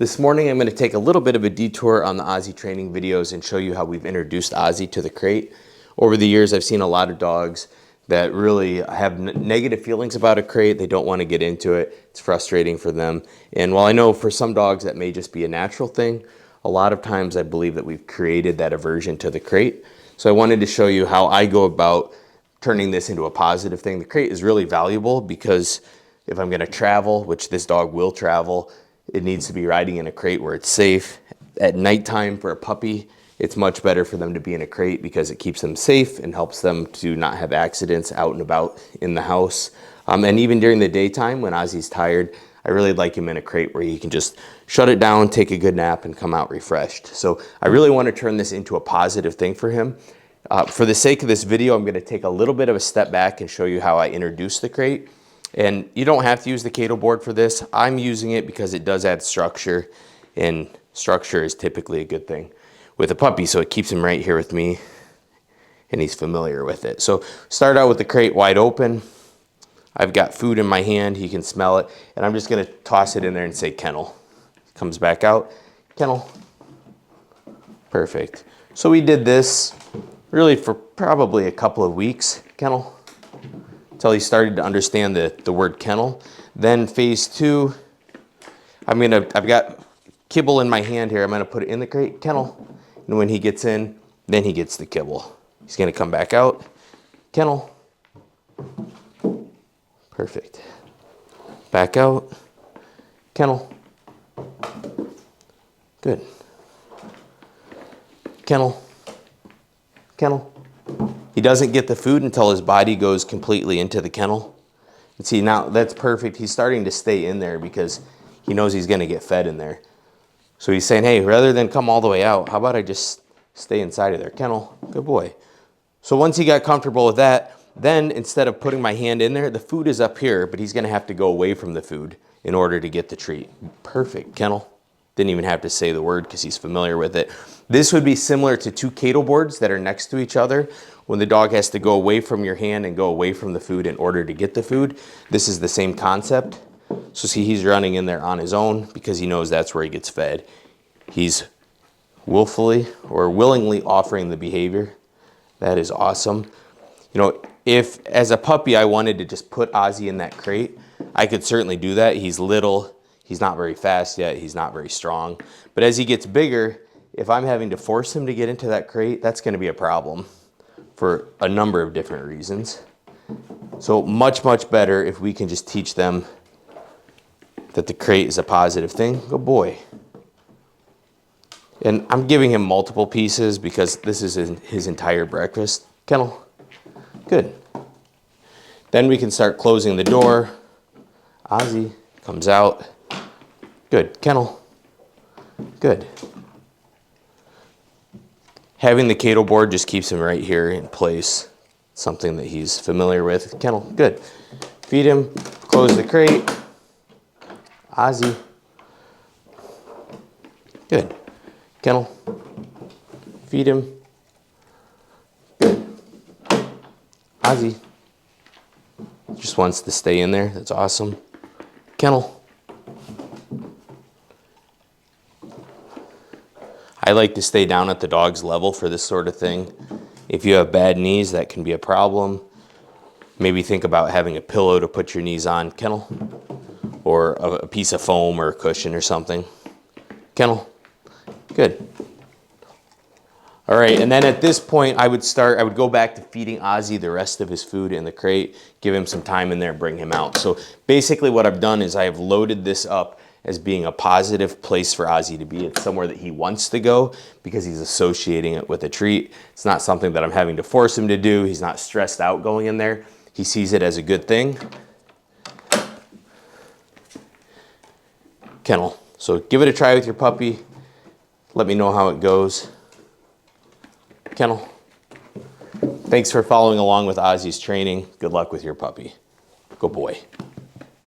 This morning I'm going to take a little bit of a detour on the Ozzie training videos and show you how we've introduced Ozzie to the crate. Over the years I've seen a lot of dogs that really have negative feelings about a crate. They don't want to get into it. It's frustrating for them. And while I know for some dogs that may just be a natural thing, a lot of times I believe that we've created that aversion to the crate. So I wanted to show you how I go about turning this into a positive thing. The crate is really valuable because if I'm going to travel, which this dog will travel, it needs to be riding in a crate where it's safe. At nighttime for a puppy, it's much better for them to be in a crate because it keeps them safe and helps them to not have accidents out and about in the house. And even during the daytime when Ozzie's tired, I really like him in a crate where he can just shut it down, take a good nap, and come out refreshed. So I really want to turn this into a positive thing for him. For the sake of this video, I'm going to take a little bit of a step back and show you how I introduce the crate. And you don't have to use the Cato board for this. I'm using it because it does add structure, and structure is typically a good thing with a puppy, so it keeps him right here with me and he's familiar with it. So start out with the crate wide open. I've got food in my hand, he can smell it, and I'm just gonna toss it in there and say kennel. Comes back out, kennel. Perfect. So we did this really for probably a couple of weeks, kennel, until he started to understand the word kennel. Then phase two, I've got kibble in my hand here. I'm gonna put it in the crate, kennel. And when he gets in, then he gets the kibble. He's gonna come back out, kennel. Perfect. Back out, kennel. Good. Kennel, kennel. He doesn't get the food until his body goes completely into the kennel. And see, now that's perfect. He's starting to stay in there because he knows he's gonna get fed in there. So he's saying, hey, rather than come all the way out, how about I just stay inside of there? Kennel, good boy. So once he got comfortable with that, then instead of putting my hand in there, the food is up here, but he's gonna have to go away from the food in order to get the treat. Perfect, kennel. Didn't even have to say the word because he's familiar with it. This would be similar to two Cato boards that are next to each other. When the dog has to go away from your hand and go away from the food in order to get the food, this is the same concept. So see, he's running in there on his own because he knows that's where he gets fed. He's willfully or willingly offering the behavior. That is awesome. You know, if as a puppy I wanted to just put Ozzie in that crate, I could certainly do that. He's little, he's not very fast yet, he's not very strong. But as he gets bigger, if I'm having to force him to get into that crate, that's going to be a problem for a number of different reasons. So much, much better if we can just teach them that the crate is a positive thing. Good boy. And I'm giving him multiple pieces because this is his entire breakfast. Kennel. Good. Then we can start closing the door. Ozzie comes out. Good. Kennel. Good. Having the Cato board just keeps him right here in place. Something that he's familiar with. Kennel. Good. Feed him. Close the crate. Ozzie. Good. Kennel. Feed him. Good. Ozzie. Just wants to stay in there. That's awesome. Kennel. I like to stay down at the dog's level for this sort of thing. If you have bad knees, that can be a problem. Maybe think about having a pillow to put your knees on. Kennel. Or a piece of foam or a cushion or something. Kennel. Good. All right, and then at this point, I would go back to feeding Ozzie the rest of his food in the crate, give him some time in there, bring him out. So basically what I've done is I have loaded this up as being a positive place for Ozzie to be. It's somewhere that he wants to go because he's associating it with a treat. It's not something that I'm having to force him to do. He's not stressed out going in there. He sees it as a good thing. Kennel. So give it a try with your puppy. Let me know how it goes. Kennel. Thanks for following along with Ozzie's training. Good luck with your puppy. Good boy.